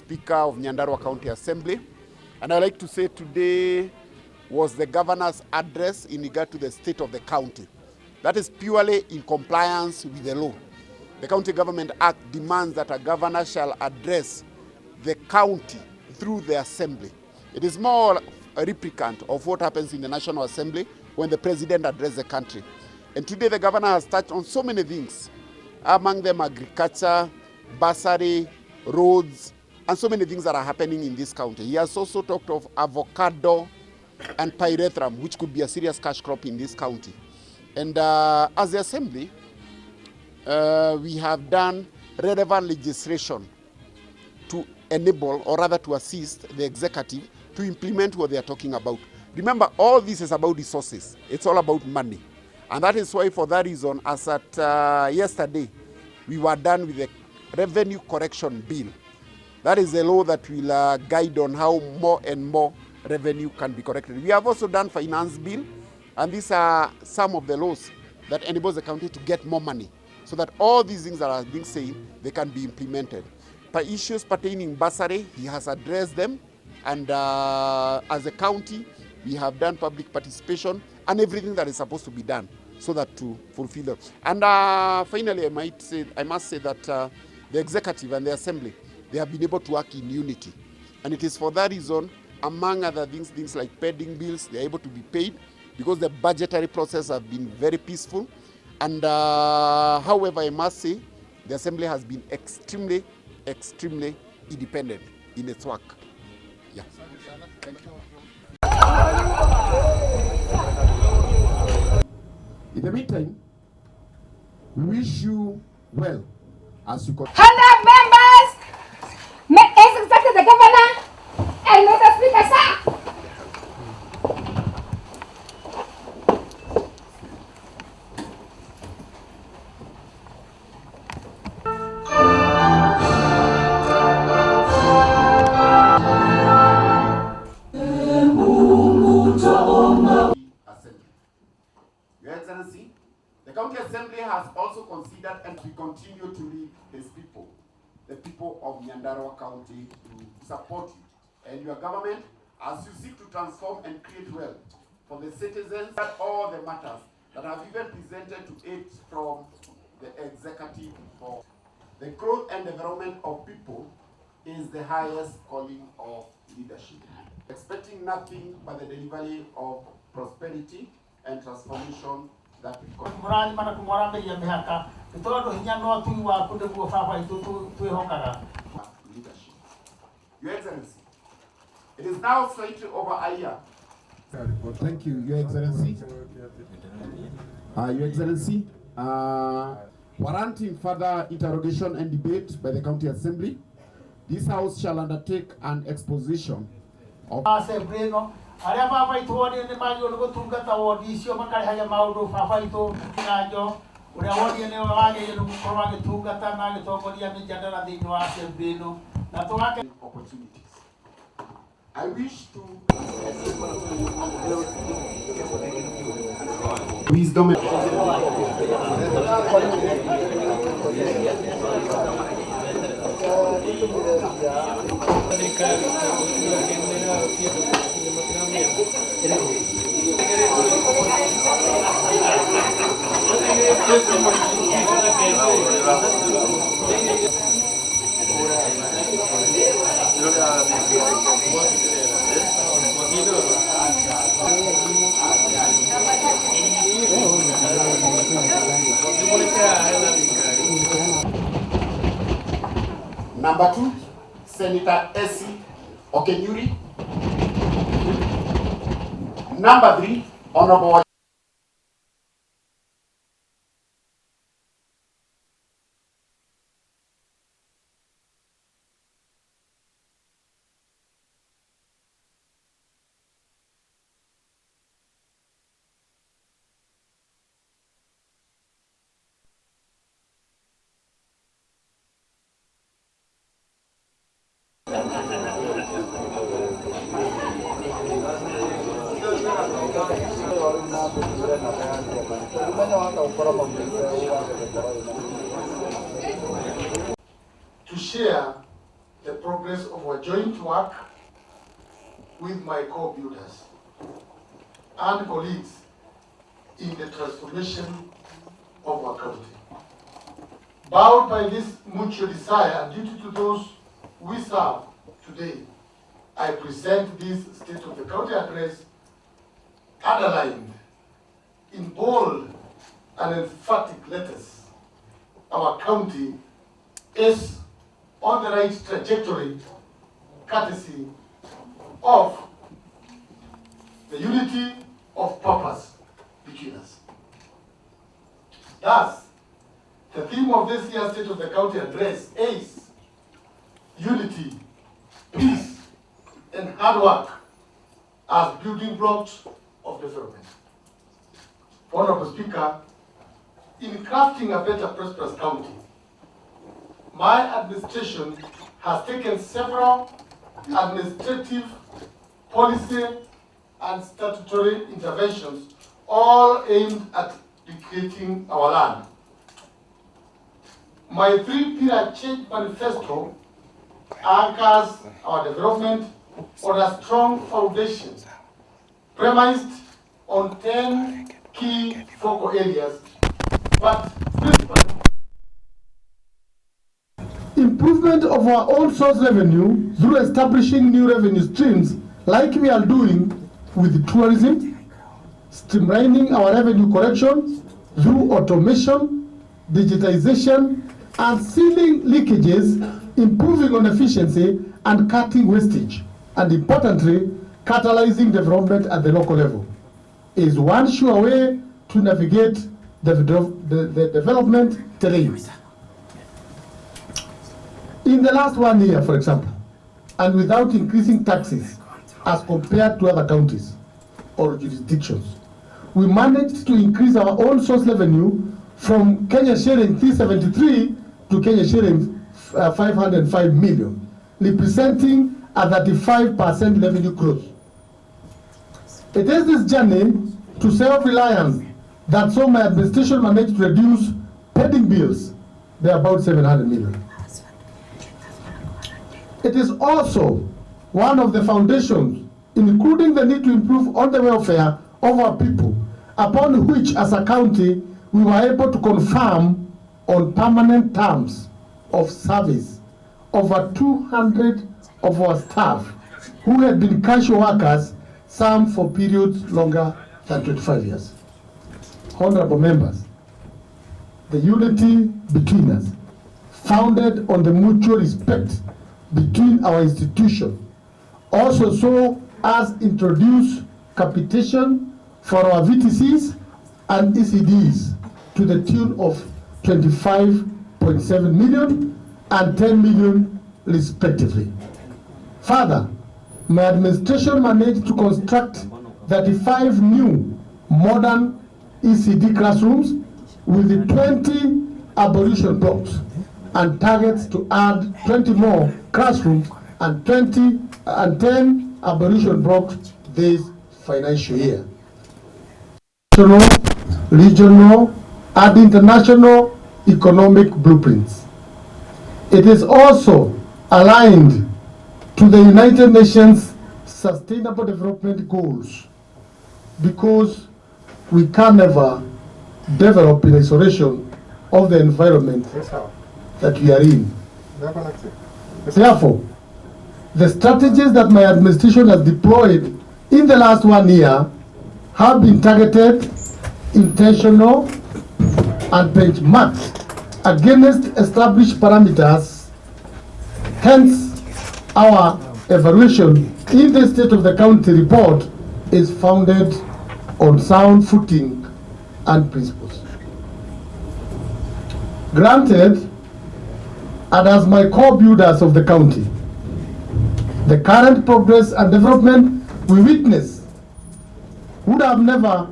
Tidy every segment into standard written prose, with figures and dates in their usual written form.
Speaker of Nyandarua County Assembly. And I'd like to say today was the governor's address in regard to the state of the county. That is purely in compliance with the law. The County Government Act demands that a governor shall address the county through the assembly. It is more a replicant of what happens in the National Assembly when the president addresses the country. And today the governor has touched on so many things, among them agriculture, bursary, roads, and so many things that are happening in this county. He has also talked of avocado and pyrethrum, which could be a serious cash crop in this county. And as the assembly, we have done relevant legislation to enable, or rather to assist the executive to implement what they are talking about. Remember, all this is about resources. It's all about money. And that is why, for that reason, as at yesterday, we were done with the revenue correction bill. That is a law that will guide on how more and more revenue can be corrected. We have also done finance bill, and these are some of the laws that enables the county to get more money, so that all these things that are being said, they can be implemented. For issues pertaining bursary, he has addressed them, and as a county, we have done public participation and everything that is supposed to be done so that to fulfill them. And finally, I must say that the executive and the assembly, they have been able to work in unity. And it is for that reason, among other things, things like pending bills, they are able to be paid because the budgetary process has been very peaceful. And however, I must say, the assembly has been extremely independent in its work. Yeah. Thank you. In the meantime, we wish you well as you continue. 100 members, as expected, the governor and Mr. Speaker, sir. Your Excellency, the County Assembly has also considered and we continue to lead these people, the people of Nyandarua County, to support you and your government as you seek to transform and create wealth for the citizens and all the matters that have even presented to aid from the executive. For the growth and development of people is the highest calling of leadership. Expecting nothing but the delivery of prosperity and transformation that we call leadership. Your Excellency, it is now slightly over a year. Well, thank you, Your Excellency. Your Excellency, warranting further interrogation and debate by the County Assembly, this House shall undertake an exposition of Aria papa ituoni ni manyo no gutungata wodi icio makarihaga maundu papa itu nganjo uria wodi ni wage no mukorwa gitungata na gitongoria mijadala thiini wa assembly no na tuwake opportunities. I wish to wisdom Number 2, Senator Essie Okenyuri. Number 3, Honorable to share the progress progress of our joint work with my co-builders and colleagues in the transformation of our county. Bound by this mutual desire and duty to those we serve today, I present this State of the County address underlined in bold and emphatic letters. Our county is on the right trajectory, courtesy of the unity of purpose between us. Thus, the theme of this year's State of the County address is unity, peace, and hard work as building blocks of development. Honorable Speaker, in crafting a better prosperous county, my administration has taken several administrative, policy, and statutory interventions, all aimed at recreating our land. My three-pillar change manifesto anchors our development on a strong foundation, premised on 10 key focal areas, but principally improvement of our own source revenue through establishing new revenue streams like we are doing with tourism, streamlining our revenue collection through automation, digitization, and sealing leakages, improving on efficiency and cutting wastage, and importantly, catalyzing development at the local level is one sure way to navigate the development terrain. In the last 1 year, for example, and without increasing taxes as compared to other counties or jurisdictions, we managed to increase our own source revenue from Kenya shilling 373 to Kenya shilling 505 million, representing a 35% revenue growth. It is this journey to self-reliance that saw my administration managed to reduce pending bills by about 700 million. It is also one of the foundations, including the need to improve on the welfare of our people, upon which as a county we were able to confirm on permanent terms of service over 200 of our staff who had been casual workers, some for periods longer than 25 years. Honorable members, the unity between us, founded on the mutual respect between our institutions, also saw us introduce capitation for our VTCs and ECDs to the tune of 25.7 million and 10 million respectively. Further, my administration managed to construct 35 new modern ECD classrooms with 20 abolition blocks and targets to add 20 more classrooms and 10 abolition blocks this financial year. Regional and international economic blueprints. It is also aligned to the United Nations Sustainable Development Goals, because we can never develop in isolation of the environment that we are in. Therefore, the strategies that my administration has deployed in the last 1 year have been targeted, intentional, and benchmarked against established parameters. Hence, our evaluation in the State of the County report is founded on sound footing and principles. Granted, and as my co-builders of the county, the current progress and development we witness would have never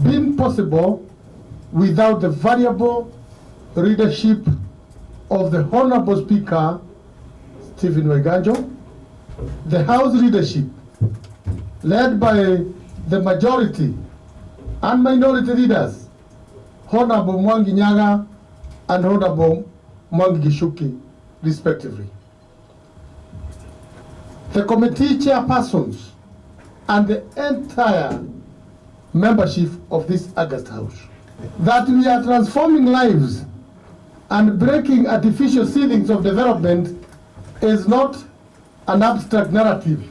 been possible without the variable leadership of the Honorable Speaker, Stephen Weganjo, the House leadership, led by the majority and minority leaders, Honorable Mwangi Nyaga and Honorable Mwangi Gishuki, respectively. the committee chairpersons, and the entire membership of this August House, that we are transforming lives and breaking artificial ceilings of development is not an abstract narrative.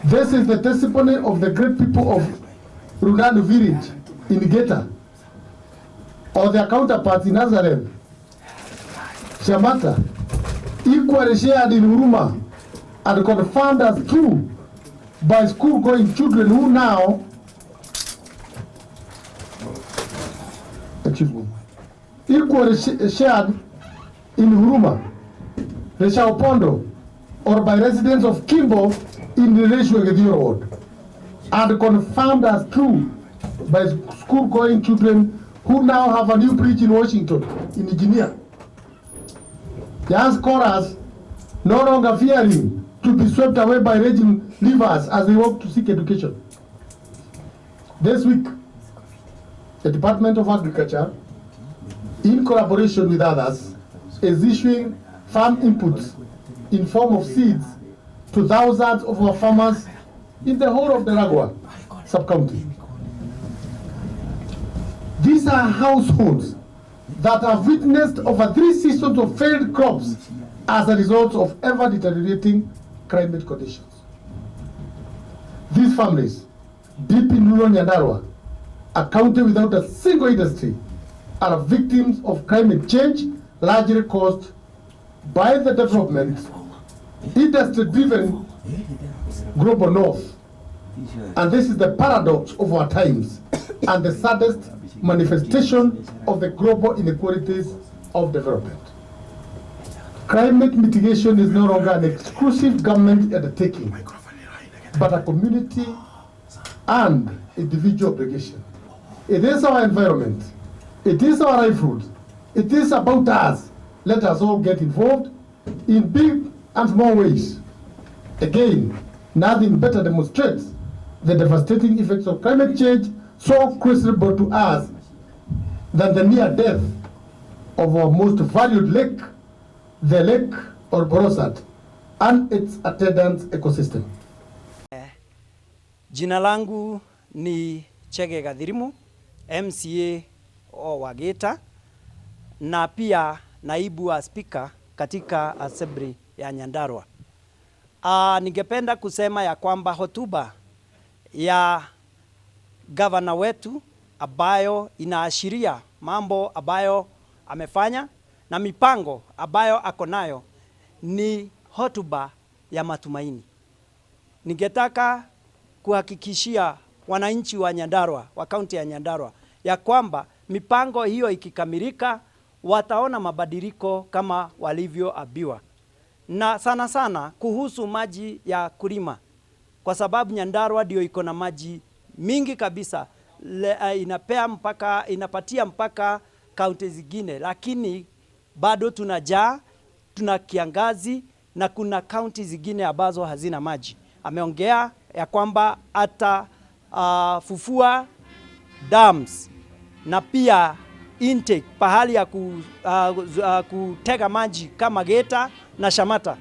This is the testimony of the great people of Runanu village in Geta, or their counterparts in Nazareth, Shamata, equally shared in Huruma, and confirmed as true by school-going children who now, equally shared in Huruma, Reshaopondo, or by residents of Kimbo in the Ratio Gediro Ward, and confirmed as true by school-going children who now have a new bridge in Washington, in Virginia. Young scholars no longer fearing to be swept away by raging rivers as they walk to seek education. This week, the Department of Agriculture, in collaboration with others, is issuing farm inputs in form of seeds to thousands of our farmers in the whole of the Ragwa sub-county. These are households that have witnessed over 3 seasons of failed crops as a result of ever deteriorating climate conditions. These families, deep in rural Nyandarua, a county without a single industry, are victims of climate change largely caused by the development, industry-driven global north. And this is the paradox of our times and the saddest manifestation of the global inequalities of development. Climate mitigation is no longer an exclusive government undertaking, but a community and individual obligation. It is our environment. It is our livelihood. It is about us. Let us all get involved in big and small ways. Again, nothing better demonstrates the devastating effects of climate change so crucial to us than the near death of our most valued lake, the lake or Borosat, and its attendant ecosystem. Jina langu ni Chege Gathirimu, MCA wa Geta, na pia naibu wa spika katika Assembly ya Nyandarua. Ningependa kusema ya kwamba hotuba ya gavana wetu ambayo inaashiria mambo ambayo amefanya na mipango ambayo ako nayo ni hotuba ya matumaini. Ningetaka kuhakikishia wananchi wa Nyandarua, wa kaunti ya Nyandarua, ya kwamba mipango hiyo ikikamilika wataona mabadiliko kama walivyoambiwa. Na sana sana kuhusu maji ya kulima, kwa sababu Nyandarua ndio iko na maji mingi kabisa, inapatia mpaka kaunti zingine, lakini bado tunajaa, tuna kiangazi na kuna kaunti zingine ambazo hazina maji. Ameongea ya kwamba atafufua dams na pia intake pahali ya kutega maji kama Geta na Shamata,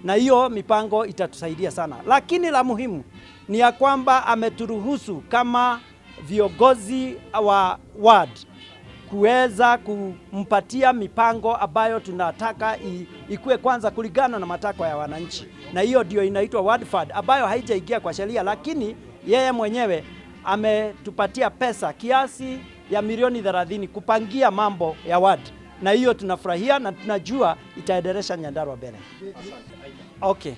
na hiyo mipango itatusaidia sana. Lakini la muhimu ni ya kwamba ameturuhusu kama viongozi wa ward kuweza kumpatia mipango ambayo tunataka ikue kwanza kulingana na matakwa ya wananchi, na hiyo ndio inaitwa ward fund ambayo haijaingia kwa sheria, lakini yeye mwenyewe ametupatia pesa kiasi ya milioni 30 kupangia mambo ya ward, na hiyo tunafurahia na tunajua itaendelesha Nyandarua mbele. Okay.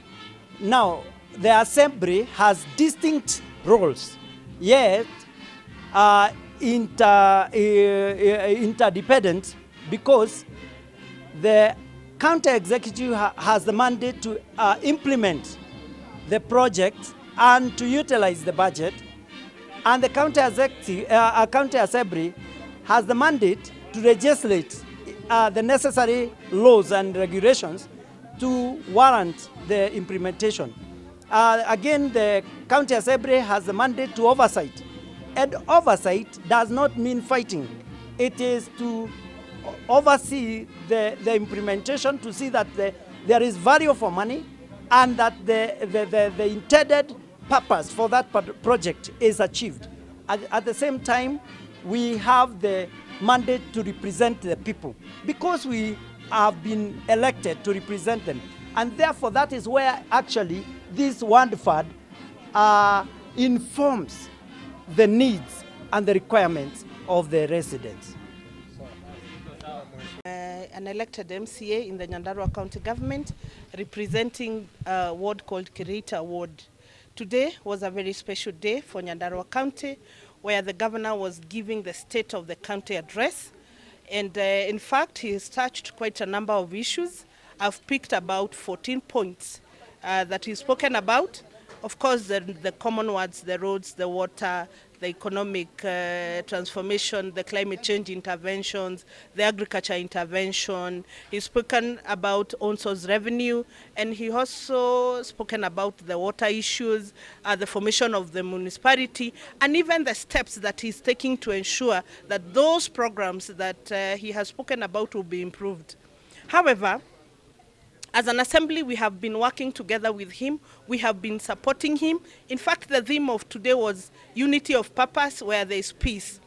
Now, the assembly has distinct roles, yet interdependent, because the county executive has the mandate to implement the project and to utilize the budget, and the county assembly has the mandate to legislate the necessary laws and regulations to warrant the implementation. Again, the county assembly has the mandate to oversight. And oversight does not mean fighting. It is to oversee the implementation, to see that there is value for money and that the intended purpose for that project is achieved. At the same time, we have the mandate to represent the people because we have been elected to represent them. And therefore, that is where actually this word fund informs the needs and the requirements of the residents. An elected MCA in the Nyandarua County government representing a ward called Kirita Ward. Today was a very special day for Nyandarua County where the governor was giving the state of the county address. And in fact, he has touched quite a number of issues. I've picked about 14 points that he's spoken about. Of course, the common words, the roads, the water, the economic transformation, the climate change interventions, the agriculture intervention. He's spoken about own source revenue, and he also spoken about the water issues, the formation of the municipality, and even the steps that he's taking to ensure that those programs that he has spoken about will be improved. However, as an assembly, we have been working together with him. We have been supporting him. In fact, the theme of today was unity of purpose where there is peace.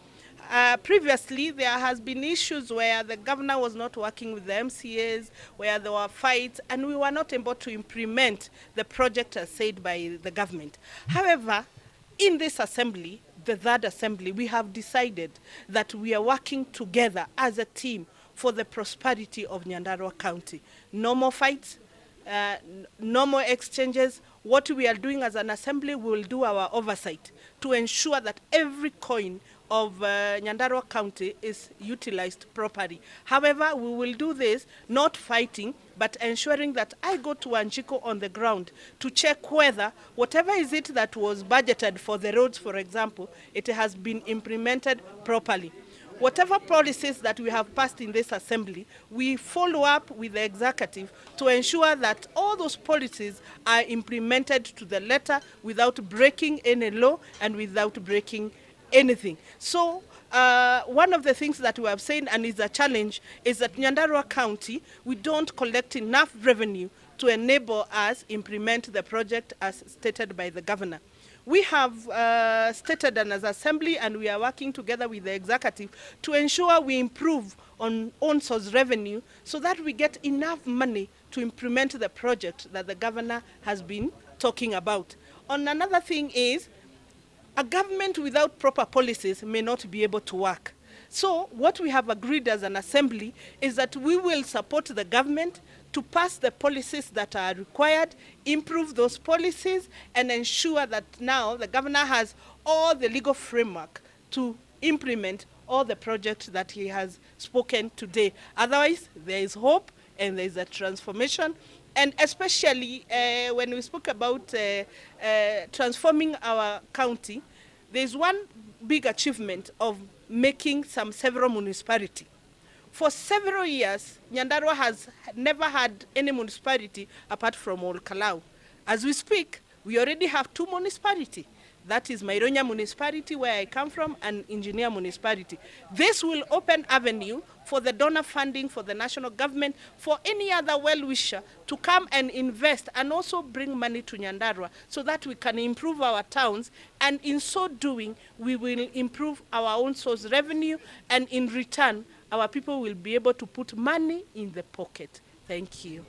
Previously, there has been issues where the governor was not working with the MCAs, where there were fights, and we were not able to implement the project as said by the government. However, in this assembly, the third assembly, we have decided that we are working together as a team for the prosperity of Nyandarua County. No more fights, no more exchanges. What we are doing as an assembly, we will do our oversight to ensure that every coin of Nyandarua County is utilized properly. However, we will do this not fighting, but ensuring that I go to Wanjiko on the ground to check whether whatever is it that was budgeted for the roads, for example, it has been implemented properly. Whatever policies that we have passed in this assembly, we follow up with the executive to ensure that all those policies are implemented to the letter without breaking any law and without breaking anything. So one of the things that we have said and is a challenge is that Nyandarua County, we don't collect enough revenue to enable us implement the project as stated by the governor. We have stated as assembly, and we are working together with the executive to ensure we improve on own source revenue so that we get enough money to implement the project that the governor has been talking about. On another thing is, a government without proper policies may not be able to work. So what we have agreed as an assembly is that we will support the government to pass the policies that are required, improve those policies, and ensure that now the governor has all the legal framework to implement all the projects that he has spoken today. Otherwise, there is hope and there is a transformation. And especially when we spoke about transforming our county, there is one big achievement of making several municipalities. For several years, Nyandarua has never had any municipality apart from Olkalau. As we speak, we already have 2 municipalities. That is Maironya municipality, where I come from, and Engineer municipality. This will open avenue for the donor funding for the national government, for any other well-wisher to come and invest and also bring money to Nyandarua so that we can improve our towns, and in so doing, we will improve our own source revenue, and in return, our people will be able to put money in the pocket. Thank you.